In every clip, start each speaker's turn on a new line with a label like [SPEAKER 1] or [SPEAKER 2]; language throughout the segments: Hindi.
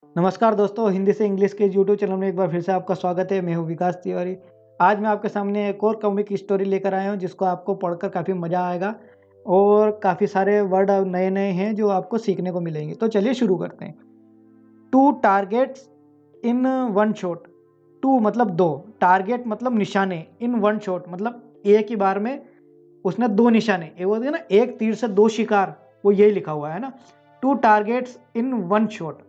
[SPEAKER 1] नमस्कार दोस्तों, हिंदी से इंग्लिश के यूट्यूब चैनल में एक बार फिर से आपका स्वागत है। मैं हूं विकास तिवारी। आज मैं आपके सामने एक और कॉमिक स्टोरी लेकर आया हूं जिसको आपको पढ़कर काफ़ी मज़ा आएगा और काफ़ी सारे वर्ड नए-नए हैं जो आपको सीखने को मिलेंगे। तो चलिए शुरू करते हैं। Two targets in one shot. Two मतलब दो, टारगेट मतलब निशाने, इन वन शॉट मतलब एक ही बार में उसने दो निशाने, ये बोलते हैं ना एक तीर से दो शिकार, वो यही लिखा हुआ है ना। Two targets in one shot.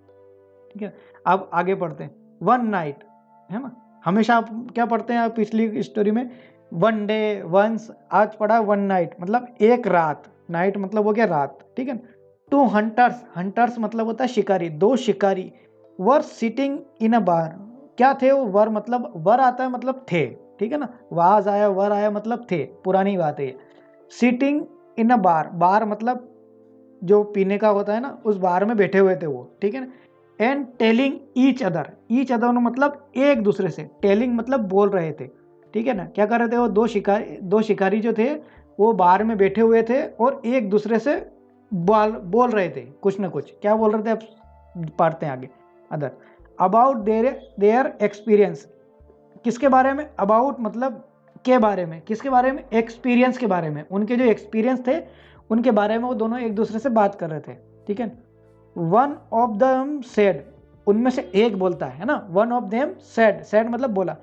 [SPEAKER 1] ठीक है, अब आगे पढ़ते हैं। वन नाइट, है ना। हमेशा आप क्या पढ़ते हैं, आप पिछली स्टोरी में वन डे, वंस, आज पढ़ा वन नाइट मतलब एक रात, नाइट मतलब हो गया रात, ठीक है। टू हंटर्स, हंटर्स मतलब होता है शिकारी, दो शिकारी वर सिटिंग इन अ बार। क्या थे वो, वर मतलब वर आता है मतलब थे, ठीक है ना। वाज आया, वर आया मतलब थे, पुरानी बात है। सिटिंग इन अ बार, बार मतलब जो पीने का होता है ना, उस बार में बैठे हुए थे वो, ठीक है ना। एंड टेलिंग ईच अदर मतलब एक दूसरे से, टेलिंग मतलब बोल रहे थे, ठीक है ना। क्या कर रहे थे वो, दो शिकारी जो थे वो बार में बैठे हुए थे और एक दूसरे से बोल रहे थे कुछ ना कुछ। क्या बोल रहे थे, अब पढ़ते हैं आगे। अदर अबाउट देयर एक्सपीरियंस, किसके बारे में, अबाउट मतलब के बारे में, किसके बारे में, एक्सपीरियंस के बारे में, उनके जो एक्सपीरियंस थे उनके बारे में वो दोनों एक दूसरे से बात कर रहे थे, ठीक है। वन ऑफ देम सेड, उनमें से एक बोलता है ना, one of them said, said मतलब बोला,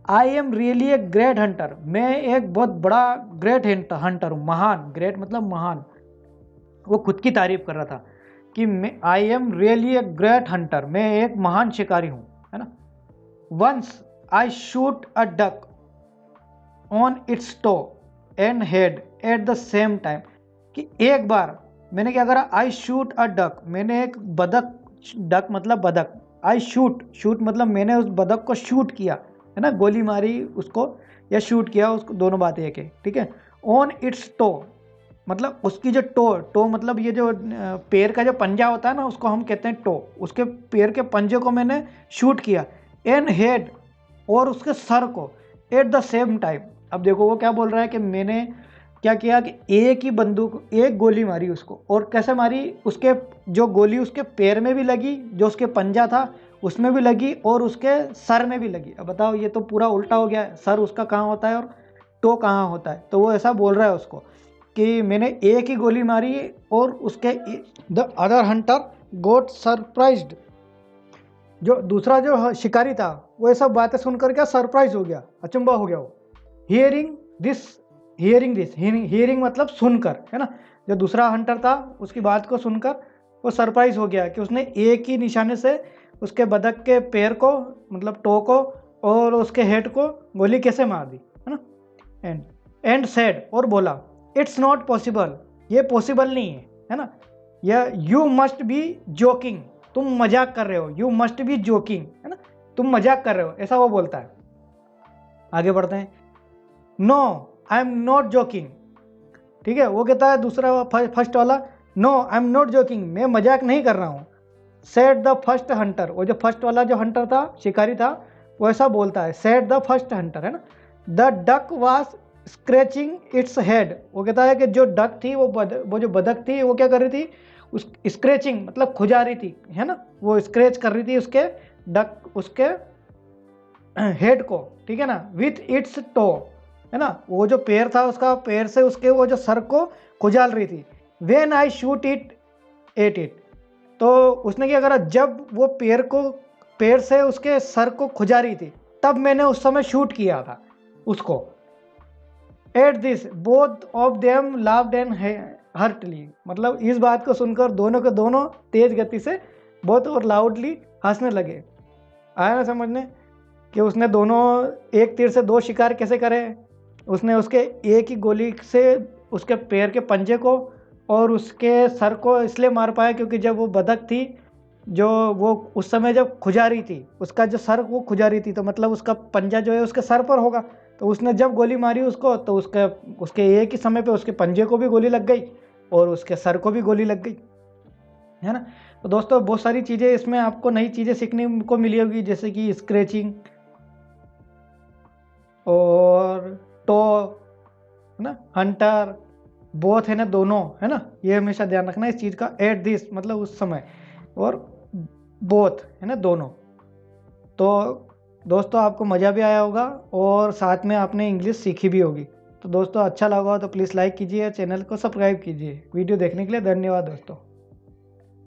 [SPEAKER 1] आई am really a great hunter, मैं एक बहुत बड़ा ग्रेट हंटर हूँ, महान, ग्रेट मतलब महान। वो खुद की तारीफ कर रहा था कि मैं I am really a great hunter, मैं एक महान शिकारी हूँ, है ना। Once I shoot a duck on its toe and head at the same time, कि एक बार मैंने क्या करा, आई शूट अ डक, मैंने एक बदक, डक मतलब बदक, आई शूट, शूट मतलब मैंने उस बदक को शूट किया, है ना, गोली मारी उसको या शूट किया उसको, दोनों बातें एक है, ठीक है। ऑन इट्स टो मतलब उसकी जो टो मतलब ये जो पैर का जो पंजा होता है ना, उसको हम कहते हैं टो, उसके पैर के पंजे को मैंने शूट किया। एन हेड, और उसके सर को, एट द सेम टाइम। अब देखो वो क्या बोल रहा है कि मैंने क्या किया कि एक ही बंदूक, एक गोली मारी उसको, और कैसे मारी, उसके जो गोली उसके पैर में भी लगी, जो उसके पंजा था उसमें भी लगी, और उसके सर में भी लगी। अब बताओ, ये तो पूरा उल्टा हो गया है, सर उसका कहाँ होता है और टो कहाँ होता है। तो वो ऐसा बोल रहा है उसको कि मैंने एक ही गोली मारी और उसके, the other hunter got surprised, जो दूसरा जो शिकारी था वो ये सब बातें सुनकर क्या सरप्राइज हो गया, अचंभा हो गया वो। हियरिंग दिस, हियरिंग मतलब सुनकर, है ना। जो दूसरा हंटर था उसकी बात को सुनकर वो सरप्राइज हो गया कि उसने एक ही निशाने से उसके बदक के पैर को मतलब टो को और उसके हेड को गोली कैसे मार दी, है ना। एंड सेड, और बोला, इट्स नॉट पॉसिबल, ये पॉसिबल नहीं है ना। यह यू मस्ट बी जोकिंग, तुम मजाक कर रहे हो, यू मस्ट बी जोकिंग, है ना, तुम मजाक कर रहे हो, ऐसा वो बोलता है। आगे बढ़ते हैं। No I am not joking, ठीक है, वो कहता है दूसरा फर्स्ट वाला, no I am not joking, मैं मजाक नहीं कर रहा हूँ। सेड द फर्स्ट हंटर, वो जो फर्स्ट वाला जो हंटर था, शिकारी था, वो ऐसा बोलता है, सेड द फर्स्ट हंटर, है ना। The duck was scratching its head, वो कहता है कि जो डक थी वो जो बदक थी वो क्या कर रही थी, उस स्क्रैचिंग मतलब खुजा रही थी, है ना, वो स्क्रैच कर रही थी उसके डक, उसके हेड को, ठीक है ना, विथ इट्स टो, है ना, वो जो पैर था उसका, पैर से उसके वो जो सर को खुजाल रही थी। When I shoot it at it, तो उसने क्या करा, जब वो पैर को, पैर से उसके सर को खुजा रही थी, तब मैंने उस समय शूट किया था उसको। At this both of them laughed and heartily, मतलब इस बात को सुनकर दोनों के दोनों तेज गति से बहुत और लाउडली हंसने लगे। आया ना समझने कि उसने दोनों एक तीर से दो शिकार कैसे करे। उसने उसके एक ही गोली से उसके पैर के पंजे को और उसके सर को इसलिए मार पाया क्योंकि जब वो बदक थी, जो वो उस समय जब खुजा रही थी, उसका जो सर वो खुजा रही थी, तो मतलब उसका पंजा जो है उसके सर पर होगा, तो उसने जब गोली मारी उसको, तो उसके एक ही समय पे उसके पंजे को भी गोली लग गई और उसके सर को भी गोली लग गई, है ना। तो दोस्तों बहुत सारी चीज़ें इसमें आपको नई चीज़ें सीखने को मिली होगी, जैसे कि स्क्रैचिंग और टो, है ना, हंटर, बोथ है ना, दोनों, है ना, ये हमेशा ध्यान रखना इस चीज़ का। एट दिस मतलब उस समय, और बोथ है ना, दोनों। तो दोस्तों आपको मज़ा भी आया होगा और साथ में आपने इंग्लिश सीखी भी होगी। तो दोस्तों अच्छा लगा हो तो प्लीज़ लाइक कीजिए, चैनल को सब्सक्राइब कीजिए। वीडियो देखने के लिए धन्यवाद दोस्तों।